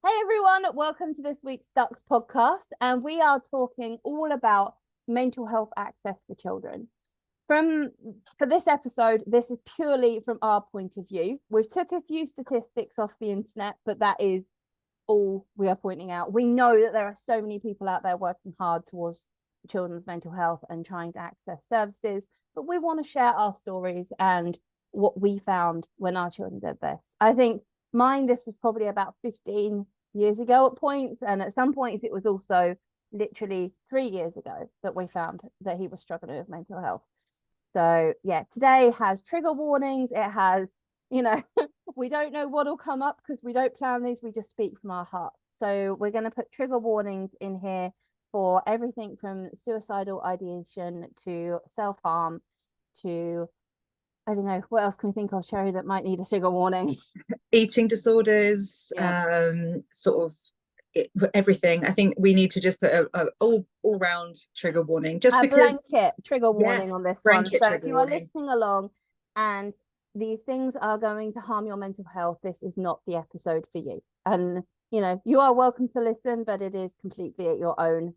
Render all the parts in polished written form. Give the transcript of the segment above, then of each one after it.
Hey everyone, welcome to this week's Ducks podcast, and we are talking all about mental health access for children. For this episode, this is purely from our point of view. We've took a few statistics off the internet, but that is all we are pointing out. We know that there are so many people out there working hard towards children's mental health and trying to access services, but we want to share our stories and what we found when our children did this. I think this was probably about 15 years ago at points, and at some points it was also literally 3 years ago that we found that he was struggling with mental health. So yeah, today has trigger warnings. It has, we don't know what will come up because we don't plan these, we just speak from our heart. So we're going to put trigger warnings in here for everything from suicidal ideation to self-harm to, I don't know, what else can we think of, Sherry, that might need a trigger warning? Eating disorders, Yeah. sort of everything. I think we need to just put a all round trigger warning, just A because, blanket trigger yeah, warning on this one. blanket So if trigger you are warning. listening along and these things are going to harm your mental health, this is not the episode for you. And you are welcome to listen, but it is completely at your own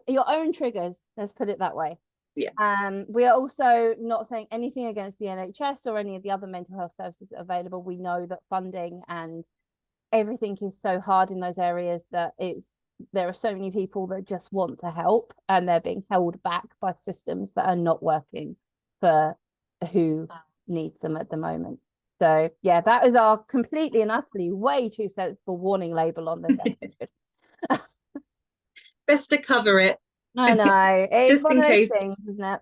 your own triggers. Let's put it that way. Yeah, We are also not saying anything against the NHS or any of the other mental health services available. We know that funding and everything is so hard in those areas that there are so many people that just want to help and they're being held back by systems that are not working for who needs them at the moment. So yeah, that is our completely and utterly way too sensible warning label on this episode. best to cover it I know, it's just one in of those case. things, isn't it?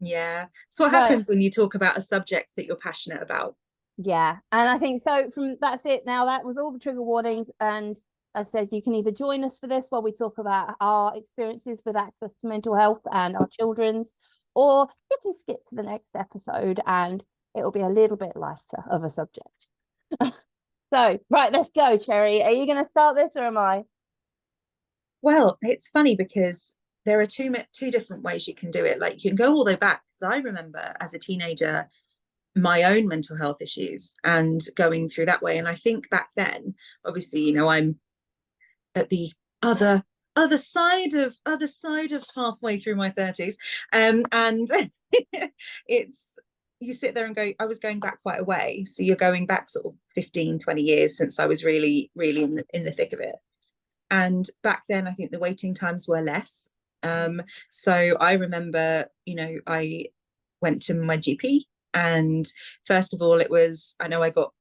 Yeah, so what Right. happens when you talk about a subject that you're passionate about? Yeah, and I think so. From That's it. Now that was all the trigger warnings, and I said you can either join us for this while we talk about our experiences with access to mental health and our children's, or you can skip to the next episode and it will be a little bit lighter of a subject. So, right, let's go, Cherry. Are you going to start this or am I? Well, it's funny because there are two different ways you can do it. Like, you can go all the way back, because I remember as a teenager my own mental health issues and going through that way. And I think back then, obviously, I'm at the other other side of halfway through my 30s, and it's, you sit there and go, I was going back quite a way, so you're going back sort of 15-20 years since I was really in the thick of it. And back then I think the waiting times were less. So I remember, I went to my GP, and first of all, it was, I know I got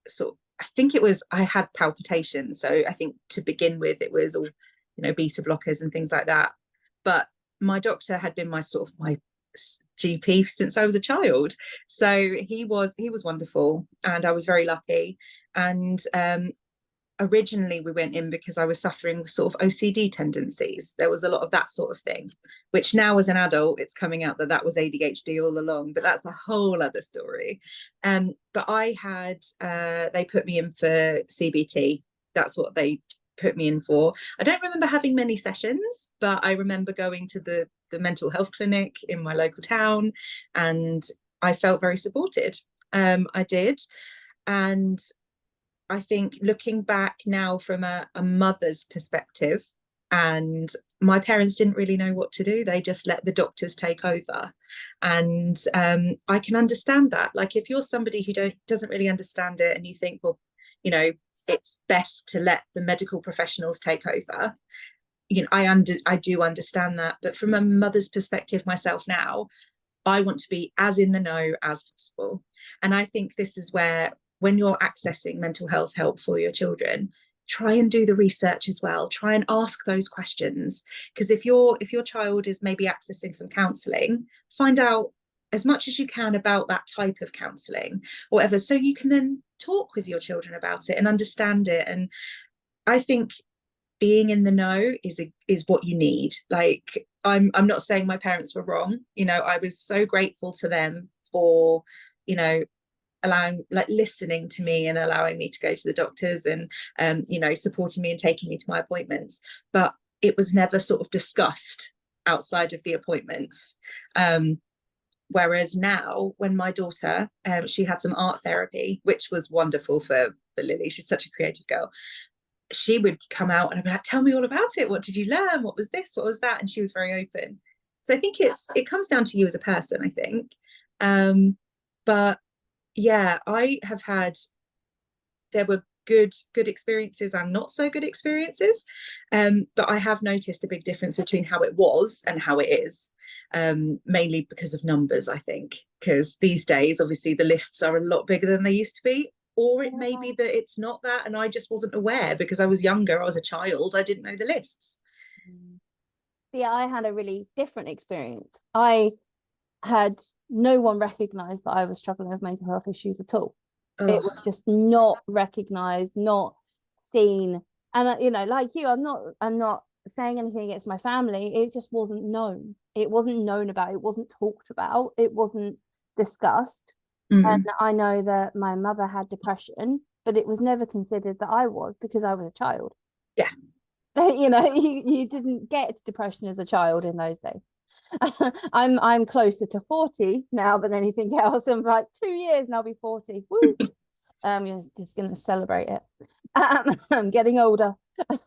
sort of, I think it was, I had palpitations. So I think to begin with, it was all, beta blockers and things like that. But my doctor had been my GP since I was a child. So he was wonderful, and I was very lucky. And originally we went in because I was suffering with sort of OCD tendencies. There was a lot of that sort of thing, which now as an adult, it's coming out that that was ADHD all along, but that's a whole other story. But I had, they put me in for CBT. That's what they put me in for. I don't remember having many sessions, but I remember going to the mental health clinic in my local town, and I felt very supported. I did. And I think looking back now from a mother's perspective, and my parents didn't really know what to do. They just let the doctors take over. And I can understand that. Like, if you're somebody who doesn't really understand it, and you think, well, it's best to let the medical professionals take over. I do understand that. But from a mother's perspective myself now, I want to be as in the know as possible. And I think this is where, when you're accessing mental health help for your children, try and do the research as well. Try and ask those questions. Because if your child is maybe accessing some counselling, find out as much as you can about that type of counselling, or whatever, so you can then talk with your children about it and understand it. And I think being in the know is what you need. Like, I'm not saying my parents were wrong. I was so grateful to them for, allowing, like, listening to me and allowing me to go to the doctors, and supporting me and taking me to my appointments. But it was never sort of discussed outside of the appointments. Whereas now, when my daughter, she had some art therapy, which was wonderful for Lily. She's such a creative girl. she would come out and I'd be like, tell me all about it. What did you learn? What was this? What was that? And she was very open. So I think it comes down to you as a person, I think. But yeah, I have had, there were good experiences and not so good experiences, but I have noticed a big difference between how it was and how it is, mainly because of numbers, I think, because these days obviously the lists are a lot bigger than they used to be, or it may be that it's not that and I just wasn't aware because I was younger, I was a child, I didn't know the lists. See, I had a really different experience. I had no one recognized that I was struggling with mental health issues at all. It was just not recognized, not seen. And like you, I'm not saying anything against my family. It just wasn't known. It wasn't known about. It wasn't talked about. It wasn't discussed. And I know that my mother had depression, but it was never considered that I was, because I was a child. Yeah. You didn't get depression as a child in those days. I'm closer to 40 now than anything else. I'm like 2 years and I'll be 40. Woo. You're just gonna celebrate it. I'm getting older. But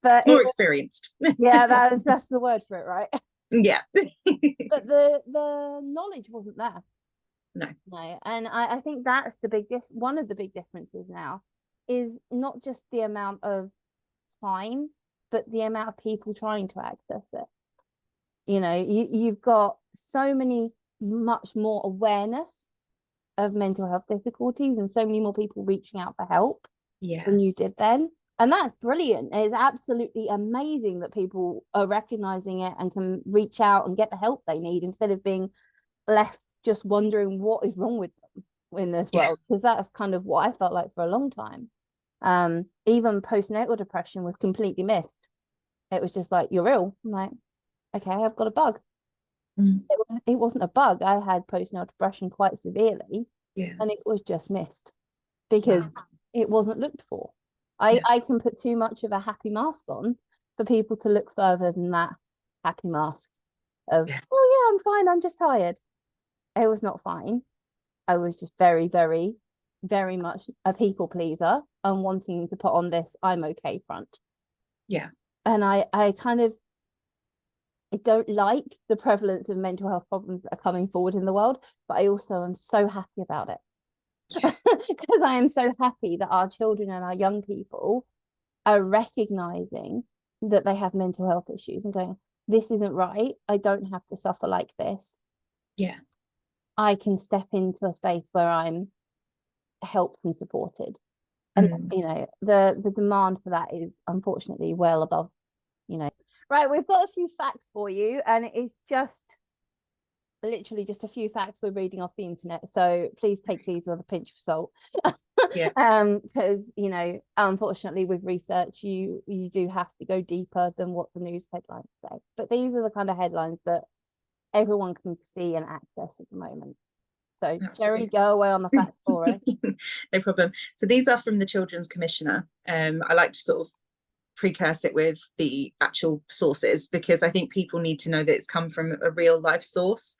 it's more experienced. Yeah, that's the word for it, right? Yeah. But the knowledge wasn't there. No. And I think that's one of the big differences now, is not just the amount of time, but the amount of people trying to access it. You've got much more awareness of mental health difficulties and so many more people reaching out for help than you did then. And that's brilliant. It's absolutely amazing that people are recognizing it and can reach out and get the help they need, instead of being left just wondering what is wrong with them in this world, because that's kind of what I felt like for a long time. Even postnatal depression was completely missed. It was just like, you're ill. I'm like, okay, I've got a bug. It wasn't a bug. I had postnatal depression quite severely, and it was just missed because it wasn't looked for. I can put too much of a happy mask on for people to look further than that happy mask of, oh yeah, I'm fine, I'm just tired. It was not fine. I was just very, very, very much a people pleaser and wanting to put on this I'm okay front. And I don't like the prevalence of mental health problems that are coming forward in the world, but I also am so happy about it. Because I am so happy that our children and our young people are recognizing that they have mental health issues and going, this isn't right. I don't have to suffer like this. I can step into a space where I'm helped and supported. And the demand for that is unfortunately well above. Right, we've got a few facts for you, and it is just literally just a few facts we're reading off the internet, so please take these with a pinch of salt. Because unfortunately with research you do have to go deeper than what the news headlines say, but these are the kind of headlines that everyone can see and access at the moment. So Jerry, go away on the facts for us. No problem. So these are from the Children's Commissioner. I like to sort of precurse it with the actual sources, because I think people need to know that it's come from a real life source.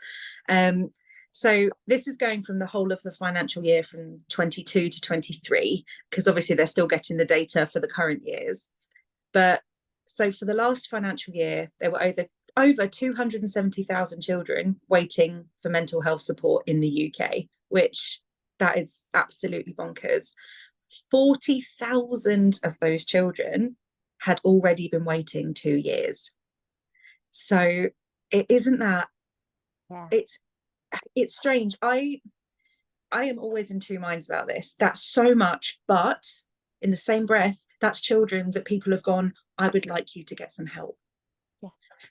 So this is going from the whole of the financial year from 22 to 23, because obviously they're still getting the data for the current years. But so for the last financial year, there were over 270,000 children waiting for mental health support in the UK, which that is absolutely bonkers. 40,000 of those children had already been waiting 2 years. So it isn't that. It's strange. I am always in two minds about this. That's so much, but in the same breath, that's children that people have gone, I would like you to get some help.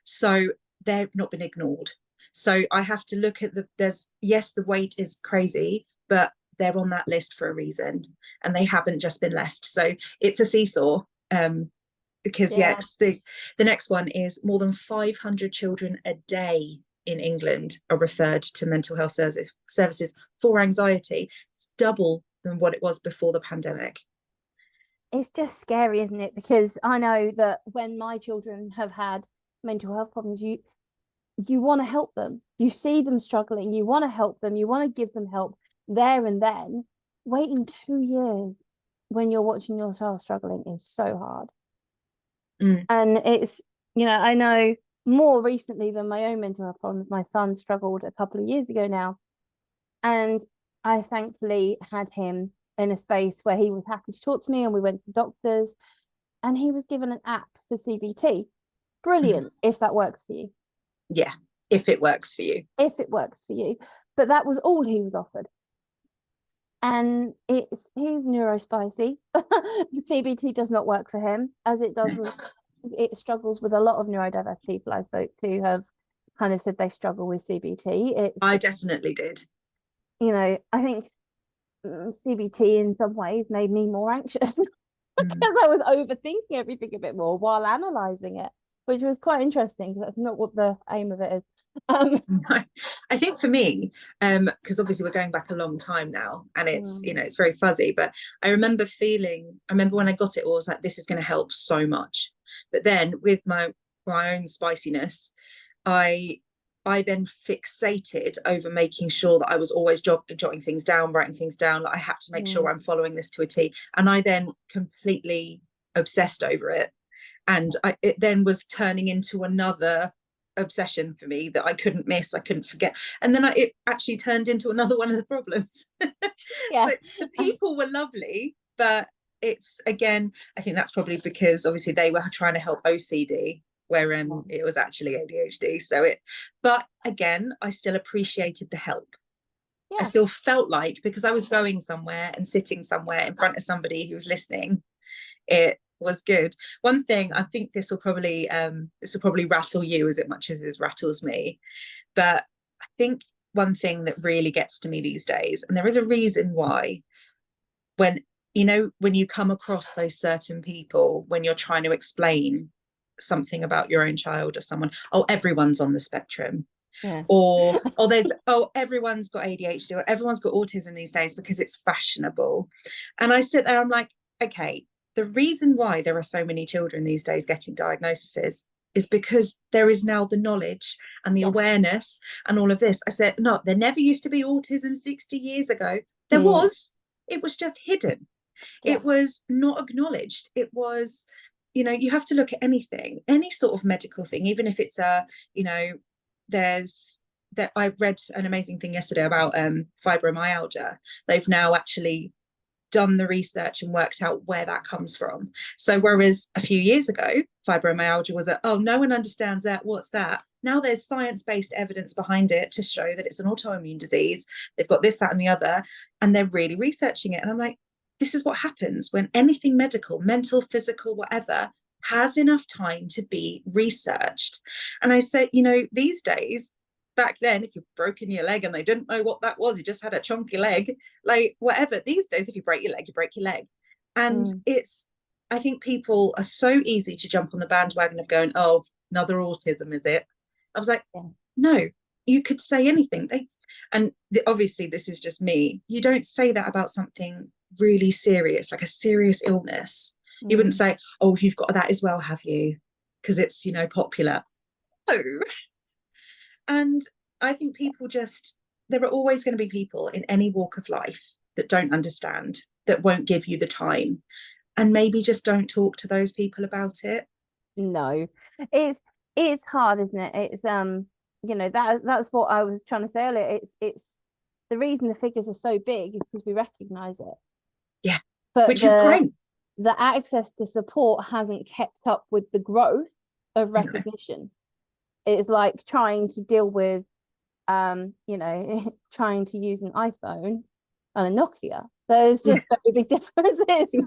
So they've not been ignored. So I have to look at the wait is crazy, but they're on that list for a reason, and they haven't just been left. So it's a seesaw. Because the next one is more than 500 children a day in England are referred to mental health services for anxiety. It's double than what it was before the pandemic. It's just scary, isn't it? Because I know that when my children have had mental health problems, you want to help them. You see them struggling, you want to help them, you want to give them help there and then. Waiting 2 years when you're watching your child struggling is so hard. Mm. And it's, I know more recently than my own mental health problems, my son struggled a couple of years ago now. And I thankfully had him in a space where he was happy to talk to me, and we went to doctors, and he was given an app for CBT. Brilliant, if that works for you. Yeah, if it works for you. If it works for you. But that was all he was offered. And he's neurospicy. CBT does not work for him, as it doesn't. It struggles with a lot of neurodiverse people I spoke to have kind of said they struggle with CBT. I definitely did. I think CBT in some ways made me more anxious because I was overthinking everything a bit more while analysing it, which was quite interesting because that's not what the aim of it is. No, I think for me, because obviously we're going back a long time now, and it's it's very fuzzy, but I remember when I got it, I was like, this is going to help so much. But then with my own spiciness, I then fixated over making sure that I was always jotting things down, writing things down. Like, I have to make sure I'm following this to a T, and I then completely obsessed over it, and it then was turning into another obsession for me that I couldn't miss, I couldn't forget, and then it actually turned into another one of the problems. Yeah. So the people were lovely, but it's, again, I think that's probably because obviously they were trying to help OCD, wherein it was actually ADHD. But again, I still appreciated the help. I still felt like, because I was going somewhere and sitting somewhere in front of somebody who was listening, it was good. One thing, I think this will probably rattle you as much as it rattles me, but I think one thing that really gets to me these days, and there is a reason why, when you come across those certain people, when you're trying to explain something about your own child or someone, everyone's on the spectrum. Yeah. Or everyone's got ADHD, or everyone's got autism these days because it's fashionable. And I sit there, I'm like, okay, the reason why there are so many children these days getting diagnoses is because there is now the knowledge and the awareness and all of this. I said, no, there never used to be autism 60 years ago. There was. It was just hidden. It was not acknowledged. It was, you have to look at anything, any sort of medical thing, even if it's I read an amazing thing yesterday about fibromyalgia. They've now actually done the research and worked out where that comes from. So whereas a few years ago, fibromyalgia was no one understands that, what's that? Now there's science-based evidence behind it to show that it's an autoimmune disease. They've got this, that, and the other, and they're really researching it. And I'm like, this is what happens when anything medical, mental, physical, whatever, has enough time to be researched. And I said, these days, back then, if you've broken your leg and they didn't know what that was, you just had a chunky leg, like whatever. These days, if you break your leg, you break your leg. And I think people are so easy to jump on the bandwagon of going, oh, another autism, is it? I was like, no, you could say anything. Obviously, this is just me. You don't say that about something really serious, like a serious illness. You wouldn't say, oh, you've got that as well, have you? Because it's, popular. No. And I think there are always going to be people in any walk of life that don't understand, that won't give you the time, and maybe just don't talk to those people about it. No, it's hard, isn't it? It's that's what I was trying to say earlier. It's the reason the figures are so big is because we recognize it. Yeah, but which is great. The access to support hasn't kept up with the growth of recognition. No. It's like trying to deal with trying to use an iPhone and a Nokia. There's just very big differences.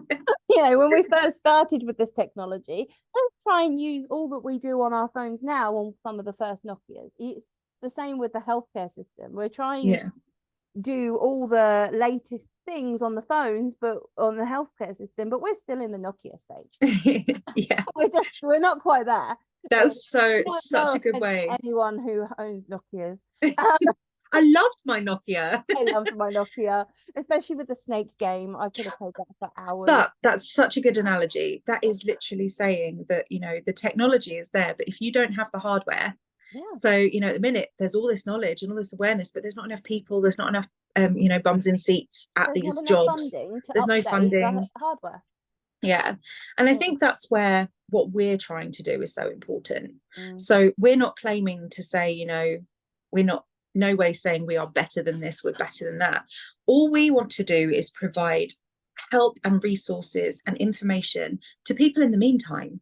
When we first started with this technology, let's try and use all that we do on our phones now on some of the first Nokias. It's the same with the healthcare system. We're trying to do all the latest things on the phones, but on the healthcare system, but we're still in the Nokia stage. We're not quite there. That's such a good way. Anyone who owns Nokias. I loved my Nokia. I loved my Nokia, especially with the snake game. I could have played that for hours. That's such a good analogy. That is literally saying that, the technology is there, but if you don't have the hardware, so, at the minute, there's all this knowledge and all this awareness, but there's not enough people, there's not enough bums in seats at There's not these enough jobs. funding to There's no update the funding. hardware. Yeah. And I Yeah. think that's where what we're trying to do is so important. Mm. So we're not claiming to say, we're not no way saying we are better than this, we're better than that. All we want to do is provide help and resources and information to people in the meantime,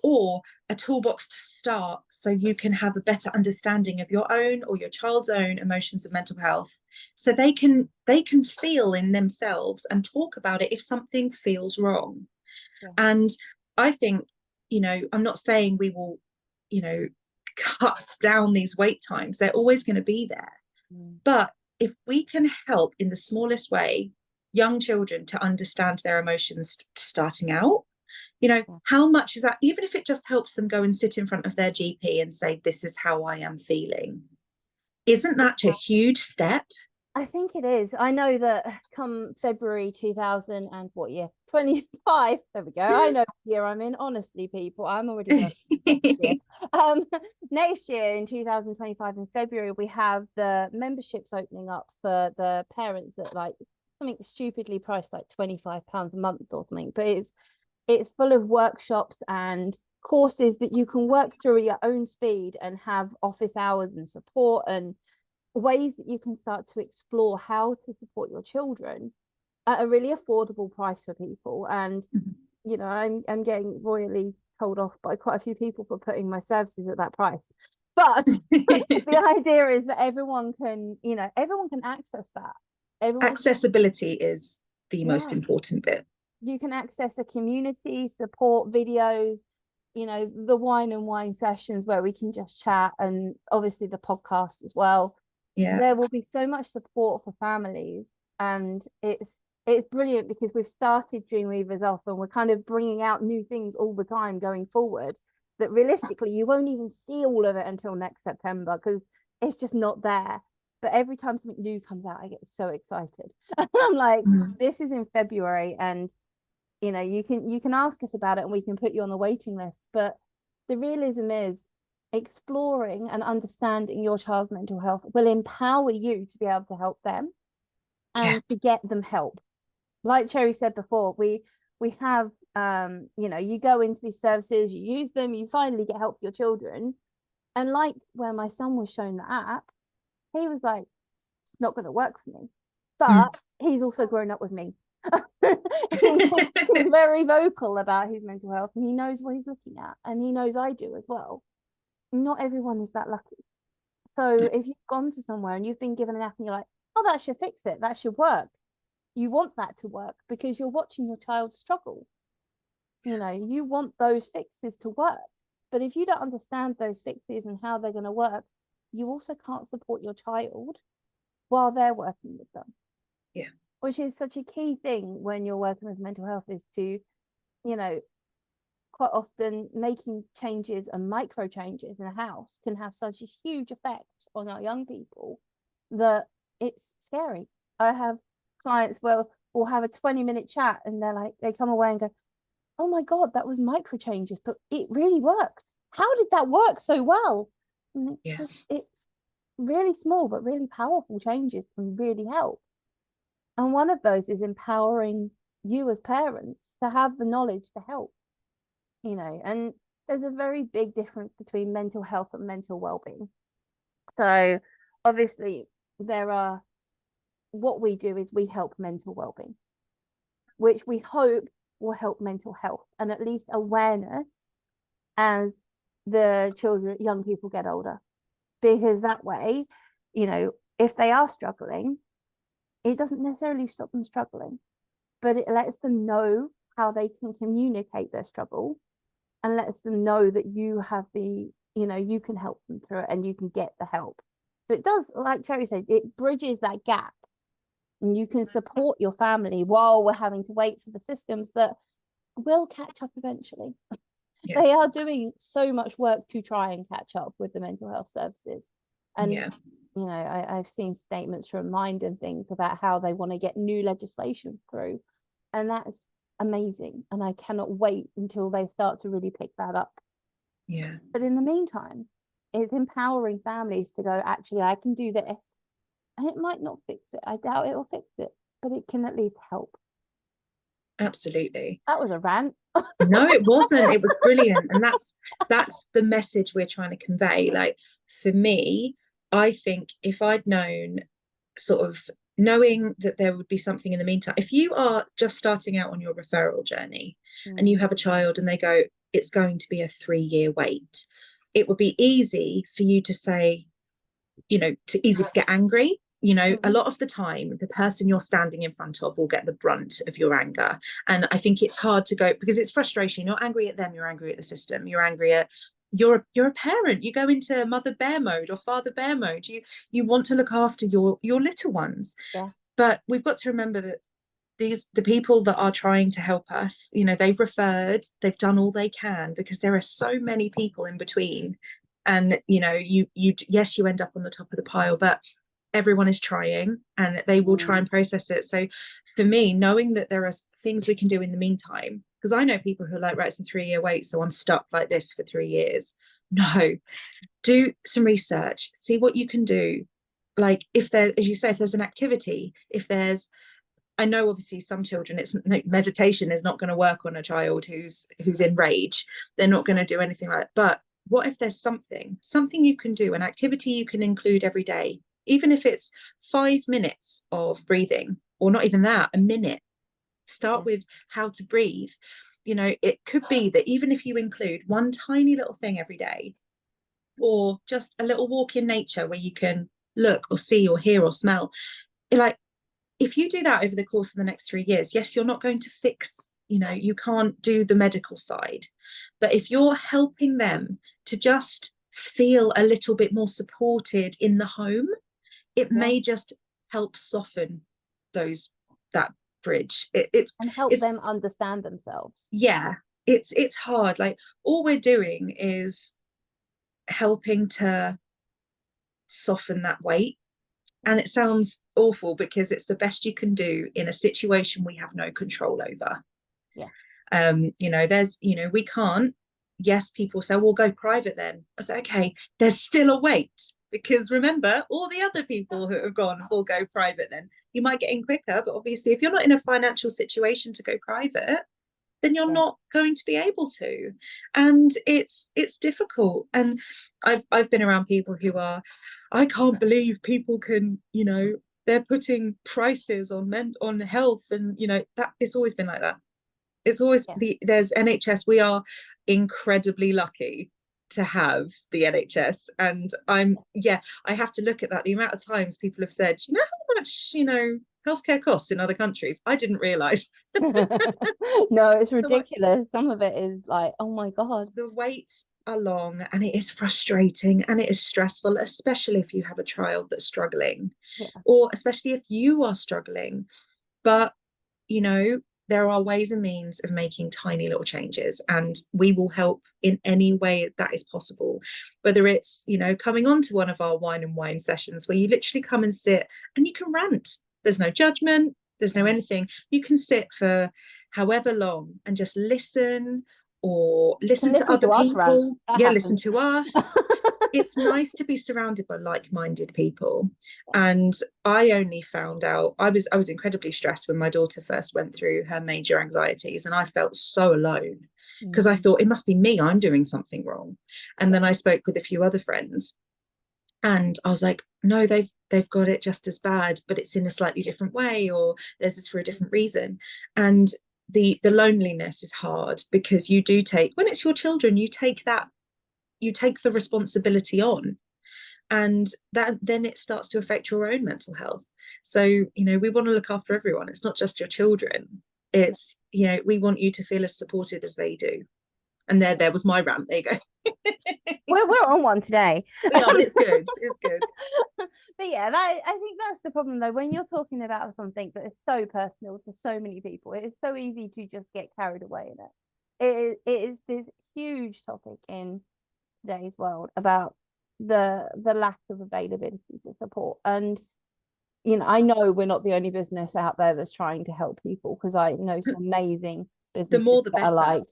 or a toolbox to start so you can have a better understanding of your own or your child's own emotions and mental health, so they can feel in themselves and talk about it if something feels wrong. And I think, I'm not saying we will, cut down these wait times. They're always going to be there. But if we can help in the smallest way young children to understand their emotions starting out, how much is that? Even if it just helps them go and sit in front of their GP and say, this is how I am feeling, isn't that a huge step? I think it is. I know that come February 2000 and what year? 25. There we go. I know what year I'm in. Honestly, people, I'm already next year. Next year in 2025 in February, we have the memberships opening up for the parents at like something stupidly priced like £25 a month or something. But it's full of workshops and courses that you can work through at your own speed and have office hours and support and ways that you can start to explore how to support your children at a really affordable price for people. And I'm getting royally told off by quite a few people for putting my services at that price, but the idea is that everyone can access that. Accessibility is the most important bit. You can access a community, support videos, the wine and wine sessions where we can just chat, and obviously the podcast as well. There will be so much support for families, and it's brilliant because we've started Dreamweavers off and we're kind of bringing out new things all the time going forward that realistically you won't even see all of it until next September because it's just not there. But every time something new comes out, I get so excited. I'm like, this is in February, and you can ask us about it and we can put you on the waiting list. But the realism is exploring and understanding your child's mental health will empower you to be able to help them and to get them help. Like Cherry said before, we have you go into these services, you use them, you finally get help for your children. And like when my son was shown the app, he was like, it's not going to work for me. But he's also grown up with me. He's very vocal about his mental health and he knows what he's looking at, and he knows I do as well. Not everyone is that lucky. So if you've gone to somewhere and you've been given an app and you're like, oh, that should fix it, that should work, you want that to work because you're watching your child struggle. You want those fixes to work. But if you don't understand those fixes and how they're going to work, you also can't support your child while they're working with them. Yeah. Which is such a key thing when you're working with mental health, is to, quite often making changes and micro changes in a house can have such a huge effect on our young people that it's scary. I have clients where we'll have a 20-minute chat and they're like, they come away and go, oh my God, that was micro changes, but it really worked. How did that work so well? It's really small, but really powerful changes can really help. And one of those is empowering you as parents to have the knowledge to help. And there's a very big difference between mental health and mental well-being. So obviously what we do is we help mental well-being, which we hope will help mental health and at least awareness as the young people get older, because that way, if they are struggling, it doesn't necessarily stop them struggling, but it lets them know how they can communicate their struggle and lets them know that you have you can help them through it and you can get the help. So it does, like Cherry said, it bridges that gap, and you can support your family while we're having to wait for the systems that will catch up eventually. They are doing so much work to try and catch up with the mental health services. And I've seen statements from Mind and things about how they want to get new legislation through, and that's amazing, and I cannot wait until they start to really pick that up. But in the meantime, it's empowering families to go, actually, I can do this, and it might not fix it. I doubt it will fix it, but it can at least help. Absolutely. That was a rant. No, it wasn't. It was brilliant. And that's the message we're trying to convey. Like, for me, I think if I'd known, sort of knowing that there would be something in the meantime, if you are just starting out on your referral journey and you have a child and they go, it's going to be a 3-year wait, it would be easy for you to say, easy to get angry. A lot of the time, the person you're standing in front of will get the brunt of your anger. And I think it's hard to go, because it's frustration. You're not angry at them, you're angry at the system. You're angry at, you're a parent. You go into mother bear mode or father bear mode. You want to look after your little ones. Yeah. But we've got to remember that the people that are trying to help us, they've referred, they've done all they can, because there are so many people in between. And you yes, you end up on the top of the pile, but everyone is trying and they will try and process it. So for me, knowing that there are things we can do in the meantime, because I know people who are like, right, it's a 3-year wait, so I'm stuck like this for 3 years. No, do some research, see what you can do. Like, if there, as you say, if there's an activity, I know obviously some children, meditation is not going to work on a child who's in rage. They're not going to do anything like that. But what if there's something you can do, an activity you can include every day, even if it's 5 minutes of breathing, or not even that, a minute. Start with how to breathe. It could be that even if you include one tiny little thing every day, or just a little walk in nature where you can look or see or hear or smell, like, if you do that over the course of the next 3 years, yes, you're not going to fix, you can't do the medical side, but if you're helping them to just feel a little bit more supported in the home, it may just help soften that bridge. And help them understand themselves. Yeah, it's hard. Like, all we're doing is helping to soften that weight. And it sounds awful, because it's the best you can do in a situation we have no control over. We can't. Yes, people say, well, go private then. I say, okay, there's still a wait, because remember, all the other people who have gone will go private. Then you might get in quicker, but obviously if you're not in a financial situation to go private, then you're not going to be able to. And it's difficult. And I've been around people who are, I can't believe people can, they're putting prices on health, and that it's always been like that. It's always there's NHS. We are incredibly lucky to have the NHS, and I have to look at that. The amount of times people have said, how much healthcare costs in other countries, I didn't realize. No, it's ridiculous. Some of it is like, oh my god, the waits are long, and it is frustrating, and it is stressful, especially if you have a child that's struggling, or especially if you are struggling. But there are ways and means of making tiny little changes, and we will help in any way that is possible. Whether it's, coming on to one of our wine and wine sessions where you literally come and sit and you can rant. There's no judgment, there's no anything. You can sit for however long and just listen, or listen to other people. Listen to us. It's nice to be surrounded by like-minded people. And I only found out, I was incredibly stressed when my daughter first went through her major anxieties, and I felt so alone, because I thought, it must be me, I'm doing something wrong. And then I spoke with a few other friends, and I was like, no, they've got it just as bad, but it's in a slightly different way, or there's this for a different reason. And the loneliness is hard, because you do take, when it's your children, you take the responsibility on, and that then it starts to affect your own mental health. So we want to look after everyone. It's not just your children. It's we want you to feel as supported as they do. And there was my rant. There you go. we're on one today. We are, but it's good. It's good. But yeah, I think that's the problem though, when you're talking about something that is so personal to so many people. It is so easy to just get carried away in it. It is this huge topic in today's world about the lack of availability to support. And I know we're not the only business out there that's trying to help people, because I know some amazing businesses the more the better. like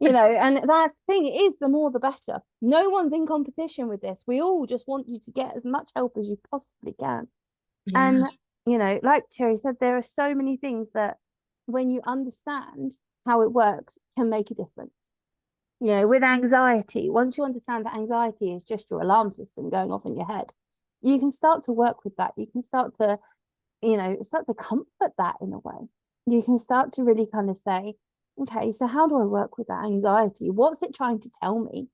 And that's the thing, it is the more the better. No one's in competition with this. We all just want you to get as much help as you possibly can. Yeah. And like Cherry said, there are so many things that when you understand how it works can make a difference. With anxiety, once you understand that anxiety is just your alarm system going off in your head, you can start to work with that. You can start to comfort that in a way. You can start to really kind of say, okay, so how do I work with that anxiety? What's it trying to tell me?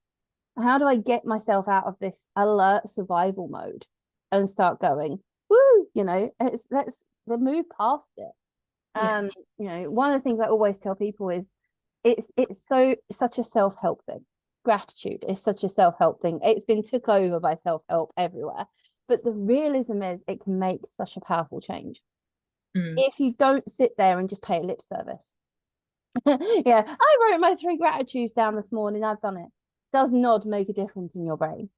How do I get myself out of this alert survival mode and start going, woo, let's move past it. Yeah. One of the things I always tell people is it's such a self-help thing. Gratitude is such a self-help thing. It's been took over by self-help everywhere. But the realism is it can make such a powerful change. If you don't sit there and just pay lip service. Yeah, I wrote my 3 gratitudes down this morning. I've done it. Does not make a difference in your brain.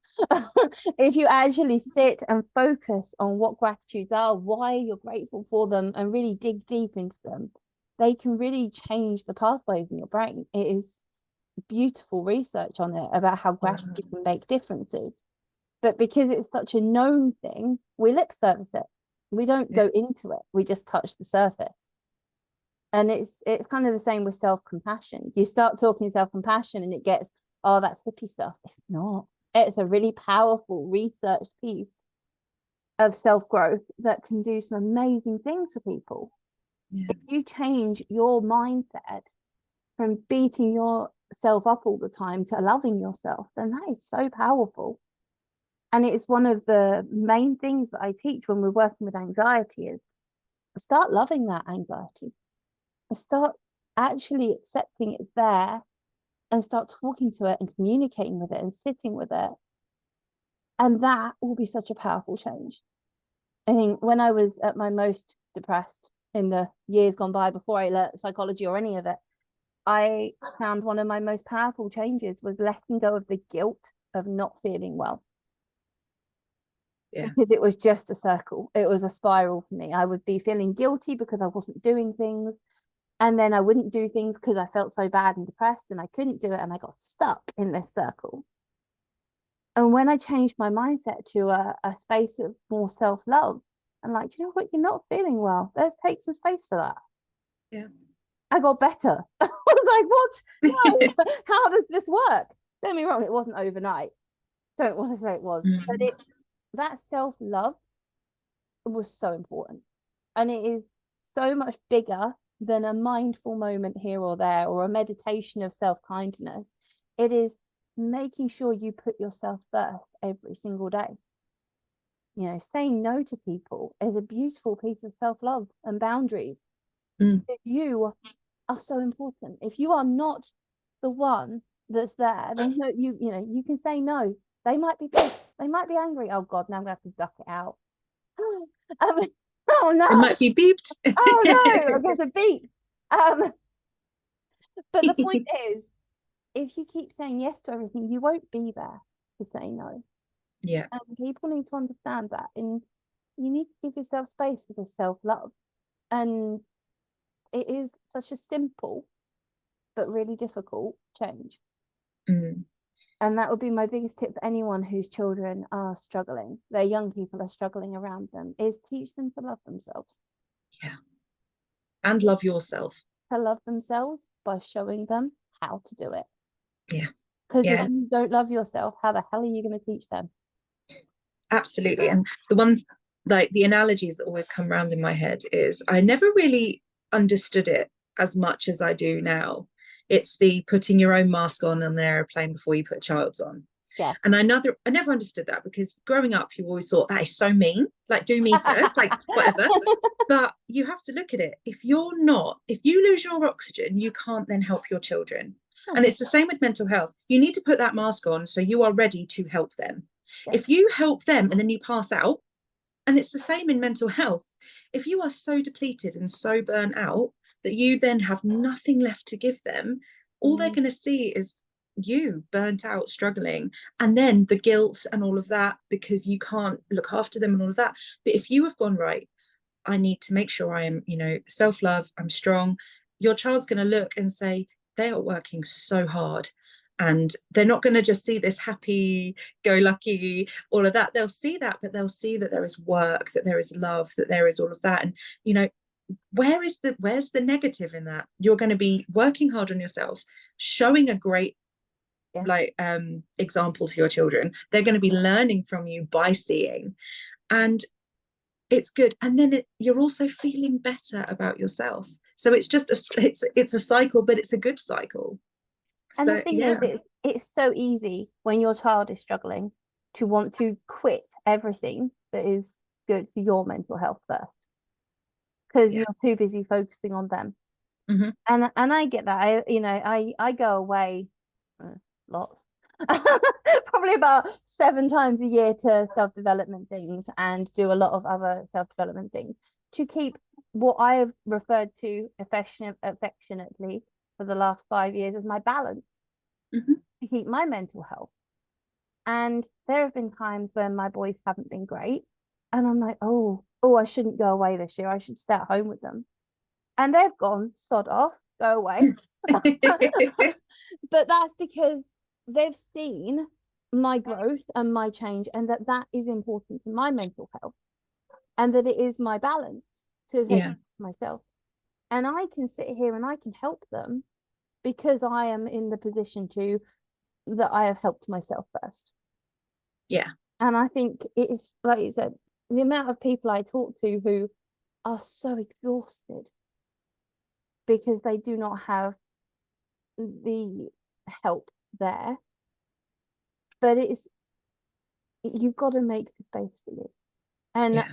If you actually sit and focus on what gratitudes are, why you're grateful for them, and really dig deep into them, they can really change the pathways in your brain. It is beautiful research on it about how gratitude can make differences. But because it's such a known thing, we lip service it. We don't go into it. We just touch the surface. And it's kind of the same with self-compassion. You start talking self-compassion and it gets, oh, that's hippie stuff. It's not. It's a really powerful research piece of self-growth that can do some amazing things for people. If you change your mindset from beating yourself up all the time to loving yourself, then that is so powerful. And it's one of the main things that I teach when we're working with anxiety is start loving that anxiety. Start actually accepting it's there and start talking to it and communicating with it and sitting with it. And that will be such a powerful change. I think when I was at my most depressed in the years gone by before I learned psychology or any of it, I found one of my most powerful changes was letting go of the guilt of not feeling well. Because it was just a circle. It was a spiral for me. I would be feeling guilty because I wasn't doing things. And then I wouldn't do things because I felt so bad and depressed and I couldn't do it. And I got stuck in this circle. And when I changed my mindset to a space of more self-love, I'm like, do you know what? You're not feeling well. Let's take some space for that. Yeah. I got better. I was like, what? No, how does this work? Don't get me wrong, it wasn't overnight. Don't want to say it was. But that self-love was so important. And it is so much bigger than a mindful moment here or there or a meditation of self-kindness. It is making sure you put yourself first every single day. Saying no to people is a beautiful piece of self-love and boundaries. If you are so important, if you are not the one that's there, then you can say no. They might be pissed, they might be angry. Oh God, now I'm gonna have to duck it out. Oh no, it might be beeped. Oh no, I've got a beep. But the point is, if you keep saying yes to everything, you won't be there to say no. Yeah. And people need to understand that. And you need to give yourself space for this self-love. And it is such a simple but really difficult change. And that would be my biggest tip for anyone whose children are struggling, their young people are struggling around them, is teach them to love themselves. Yeah. And love yourself. To love themselves by showing them how to do it. Yeah. Because if you don't love yourself, how the hell are you going to teach them? Absolutely. And the one, like the analogies that always come around in my head is I never really understood it as much as I do now. It's the putting your own mask on an airplane before you put a child's on. Yeah. And I never understood that, because growing up, you always thought that is so mean, like do me first, like whatever. But you have to look at it. If you lose your oxygen, you can't then help your children. And it's the same with mental health. You need to put that mask on so you are ready to help them. If you help them and then you pass out, and it's the same in mental health. If you are so depleted and so burnt out that you then have nothing left to give them, all they're going to see is you burnt out, struggling, and then the guilt and all of that because you can't look after them and all of that. But if you have gone, right, I need to make sure I am, self-love, I'm strong, your child's going to look and say, they are working so hard, and they're not going to just see this happy go lucky, all of that. They'll see that, but they'll see that there is work, that there is love, that there is all of that. And where's the negative in that? You're going to be working hard on yourself, showing a great example to your children. They're going to be learning from you by seeing, and it's good. And then you're also feeling better about yourself. So it's just it's a cycle, but it's a good cycle. And So the thing is, it's so easy when your child is struggling to want to quit everything that is good for your mental health first, because you're too busy focusing on them. Mm-hmm. And I get that. I go away lots, probably about 7 times a year to self-development things, and do a lot of other self-development things to keep what I have referred to affectionately for the last 5 years as my balance, mm-hmm. to keep my mental health. And there have been times when my boys haven't been great, and I'm like, oh, I shouldn't go away this year. I should stay at home with them. And they've gone, sod off, go away. But that's because they've seen my growth and my change, and that is important to my mental health, and that it is my balance to take care of myself. And I can sit here and I can help them because I am in the position that I have helped myself first. Yeah. And I think it is, like you said, the amount of people I talk to who are so exhausted because they do not have the help there. But you've got to make the space for you. And like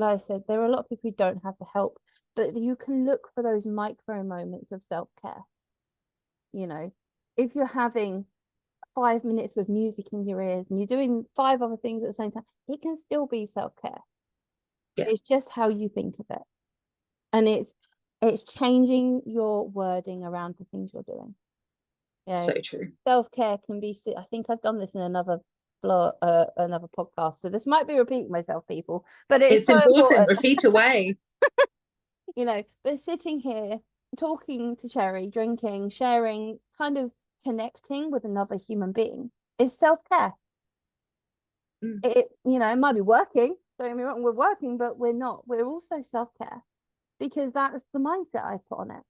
I said, there are a lot of people who don't have the help, but you can look for those micro moments of self-care. If you're having 5 minutes with music in your ears and you're doing 5 other things at the same time, it can still be self-care. It's just how you think of it, and it's changing your wording around the things you're doing. So true. Self-care can be, I think I've done this in another podcast, so this might be repeating myself, people, but it's so important. Repeat away. But sitting here talking to Cherry, drinking, sharing, kind of connecting with another human being is self-care. It might be working, don't get me wrong, we're working, but we're also self-care, because that's the mindset I've put on it.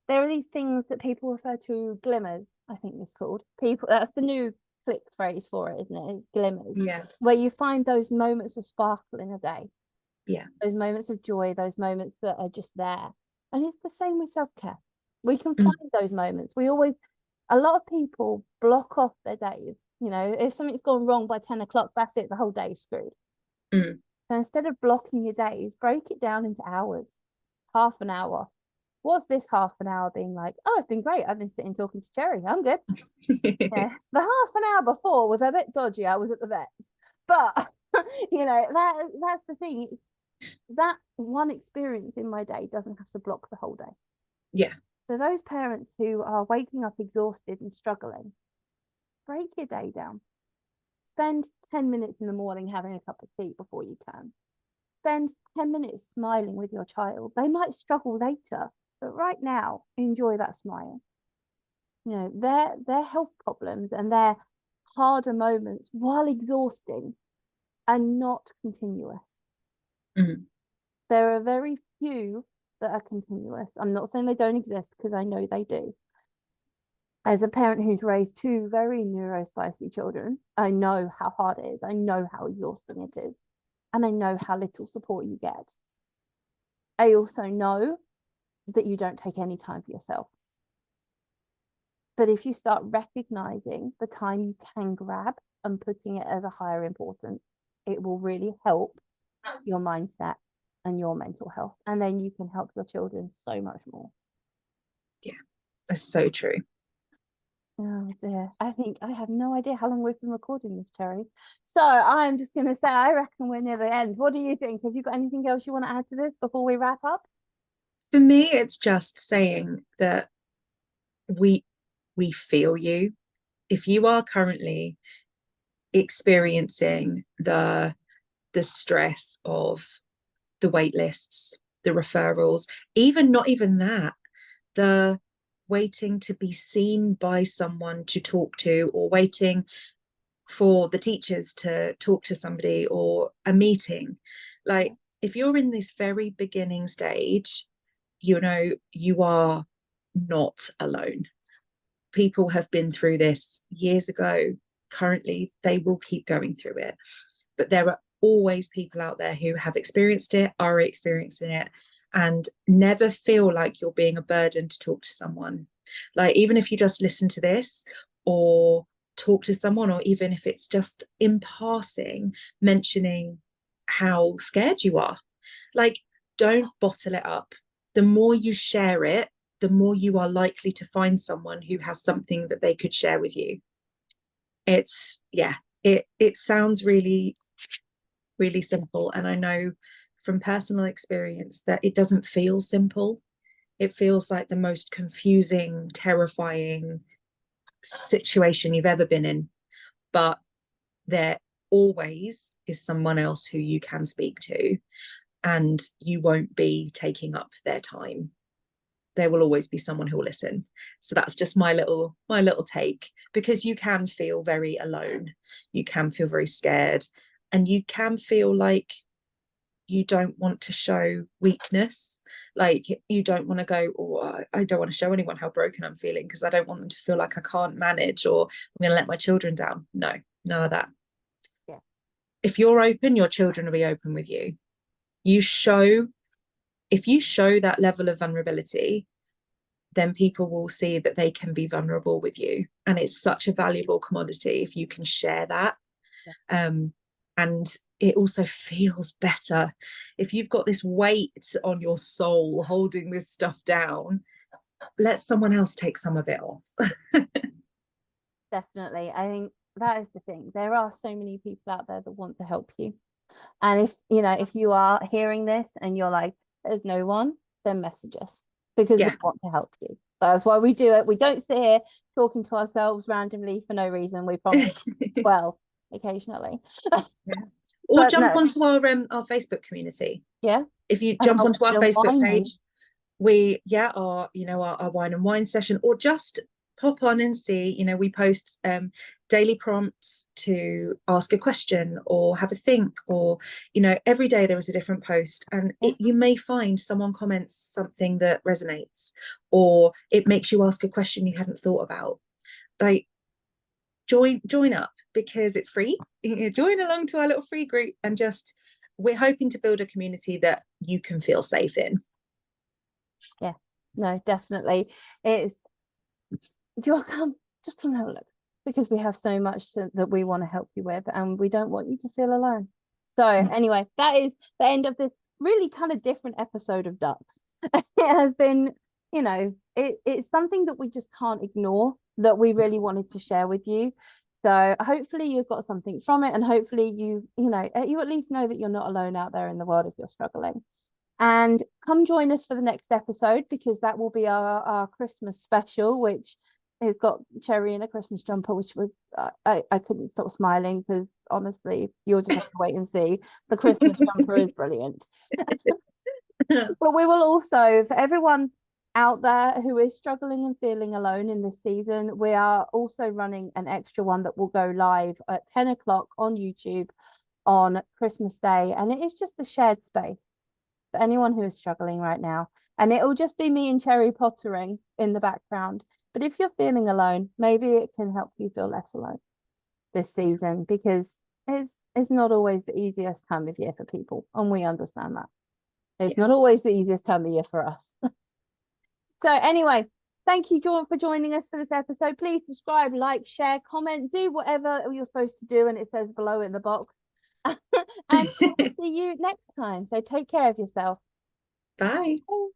There are these things that people refer to, glimmers, I think it's called. That's the new click phrase for it, isn't it? It's glimmers. Yeah. Where you find those moments of sparkle in a day. Yeah. Those moments of joy, those moments that are just there. And it's the same with self-care. We can find those moments. A lot of people block off their days. If something's gone wrong by 10 o'clock, that's it, the whole day is screwed. So instead of blocking your days, break it down into hours. Half an hour. What's this half an hour being like? Oh, it's been great. I've been sitting talking to Cherry. I'm good. The half an hour before was a bit dodgy. I was at the vet. But, that's the thing. That one experience in my day doesn't have to block the whole day. Yeah. So those parents who are waking up exhausted and struggling, break your day down. Spend 10 minutes in the morning having a cup of tea before you turn. Spend 10 minutes smiling with your child. They might struggle later, but right now, enjoy that smile. Their health problems and their harder moments, while exhausting, are not continuous. There are very few that are continuous. I'm not saying they don't exist, because I know they do. As a parent who's raised 2 very neurospicy children, I know how hard it is. I know how exhausting it is. And I know how little support you get. I also know that you don't take any time for yourself. But if you start recognizing the time you can grab and putting it as a higher importance, it will really help your mindset and your mental health. And then you can help your children so much more. Yeah, that's so true. Oh dear. I think I have no idea how long we've been recording this, Cherry. So I'm just going to say, I reckon we're near the end. What do you think? Have you got anything else you want to add to this before we wrap up? For me, it's just saying that we feel you. If you are currently experiencing the stress of the wait lists, the referrals, not even that, the waiting to be seen by someone to talk to, or waiting for the teachers to talk to somebody, or a meeting. Like, if you're in this very beginning stage, you know, you are not alone. People have been through this years ago. Currently, they will keep going through it. But there are always people out there who have experienced it, are experiencing it, and never feel like you're being a burden to talk to someone. Like, even if you just listen to this, or talk to someone, or even if it's just in passing, mentioning how scared you are, like, don't bottle it up. The more you share it, the more you are likely to find someone who has something that they could share with you. It's, yeah, it sounds really, really simple. And I know from personal experience that it doesn't feel simple. It feels like the most confusing, terrifying situation you've ever been in. But there always is someone else who you can speak to, and you won't be taking up their time. There will always be someone who will listen. So that's just my little take, because you can feel very alone, you can feel very scared, and you can feel like you don't want to show weakness. Like, you don't want to go, oh, I don't want to show anyone how broken I'm feeling, because I don't want them to feel like I can't manage, or I'm going to let my children down. No, none of that. Yeah. If you're open, your children will be open with you. If you show that level of vulnerability, then people will see that they can be vulnerable with you. And it's such a valuable commodity if you can share that. Yeah. And it also feels better if you've got this weight on your soul holding this stuff down. Let someone else take some of it off. Definitely. I think that is the thing. There are so many people out there that want to help you. And if you are hearing this and you're like, there's no one, then message us, because we want to help you. That's why we do it. We don't sit here talking to ourselves randomly for no reason. We promise. Well, occasionally. Or jump onto our Facebook community. Yeah. If you jump onto our Facebook page, we our wine and wine session, or just pop on and see, we post daily prompts to ask a question or have a think, or every day there is a different post, and you may find someone comments something that resonates, or it makes you ask a question you hadn't thought about. Like, join up, because it's free. Join along to our little free group, and we're hoping to build a community that you can feel safe in. Yeah, no, definitely. Do you want to come? Just come and have a look, because we have so much that we want to help you with, and we don't want you to feel alone. So anyway, that is the end of this really kind of different episode of Ducks. It has been, it's something that we just can't ignore, that we really wanted to share with you. So hopefully you've got something from it, and hopefully you at least know that you're not alone out there in the world if you're struggling. And come join us for the next episode, because that will be our Christmas special, which has got Cherry in a Christmas jumper, which was I couldn't stop smiling, because honestly, you'll just have to wait and see. The Christmas jumper is brilliant. But we will also, for everyone out there who is struggling and feeling alone in this season, we are also running an extra one that will go live at 10 o'clock on YouTube on Christmas Day, and it is just a shared space for anyone who is struggling right now. And it will just be me and Cherry pottering in the background. But if you're feeling alone, maybe it can help you feel less alone this season, because it's not always the easiest time of year for people, and we understand that. It's not always the easiest time of year for us. So anyway, thank you, John, for joining us for this episode. Please subscribe, like, share, comment, do whatever you're supposed to do, and it says below in the box. And we'll see you next time. So take care of yourself. Bye. Bye.